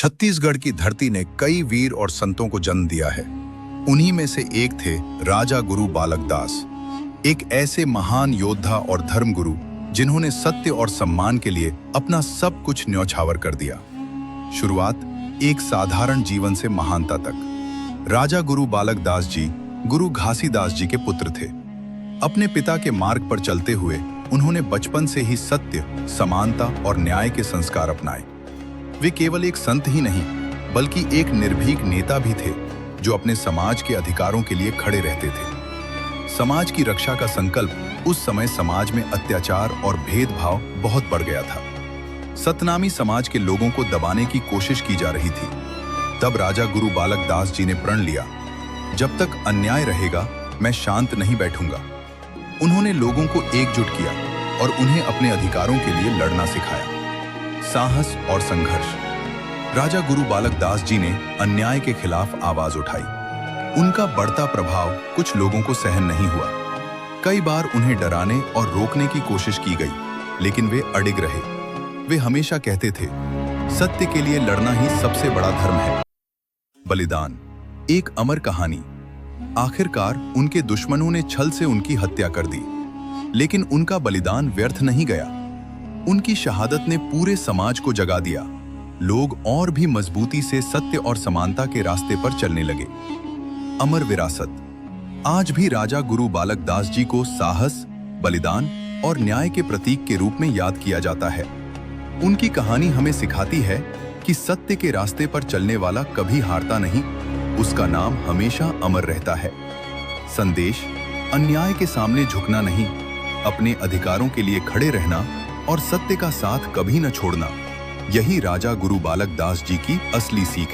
छत्तीसगढ़ की धरती ने कई वीर और संतों को जन्म दिया है। उन्हीं में से एक थे राजा गुरु बालक दास, एक ऐसे महान योद्धा और धर्मगुरु जिन्होंने सत्य और सम्मान के लिए अपना सब कुछ न्यौछावर कर दिया। शुरुआत एक साधारण जीवन से महानता तक। राजा गुरु बालक दास जी गुरु घासीदास जी के पुत्र थे। अपने पिता के मार्ग पर चलते हुए उन्होंने बचपन से ही सत्य, समानता और न्याय के संस्कार अपनाए। वे केवल एक संत ही नहीं बल्कि एक निर्भीक नेता भी थे जो अपने समाज के अधिकारों के लिए खड़े रहते थे। समाज की रक्षा का संकल्प उस समय समाज में अत्याचार और भेदभाव बहुत बढ़ गया था। सतनामी समाज के लोगों को दबाने की कोशिश की जा रही थी। तब राजा गुरु बालक दास जी ने प्रण लिया, जब तक अन्याय रहेगा मैं शांत नहीं बैठूंगा। उन्होंने लोगों को एकजुट किया और उन्हें अपने अधिकारों के लिए लड़ना सिखाया। साहस और संघर्ष। राजा गुरु बालक दास जी ने अन्याय के खिलाफ आवाज उठाई। उनका बढ़ता प्रभाव कुछ लोगों को सहन नहीं हुआ। कई बार उन्हें डराने और रोकने की कोशिश की गई, लेकिन वे अडिग रहे। वे हमेशा कहते थे, सत्य के लिए लड़ना ही सबसे बड़ा धर्म है। बलिदान, एक अमर कहानी। आखिरकार उनके दुश्मनों ने छल से उनकी हत्या कर दी, लेकिन उनका बलिदान व्यर्थ नहीं गया। उनकी शहादत ने पूरे समाज को जगा दिया। लोग और भी मजबूती से सत्य और समानता के रास्ते पर चलने लगे। अमर विरासत। आज भी राजा गुरु बालक दास जी को साहस, बलिदान और न्याय के प्रतीक के रूप में याद किया जाता है। उनकी कहानी हमें सिखाती है कि सत्य के रास्ते पर चलने वाला कभी हारता नहीं, उसका नाम हमेशा अमर रहता है। संदेश, अन्याय के सामने झुकना नहीं, अपने अधिकारों के लिए खड़े रहना और सत्य का साथ कभी न छोड़ना। यही राजा गुरु बालक दास जी की असली सीख है।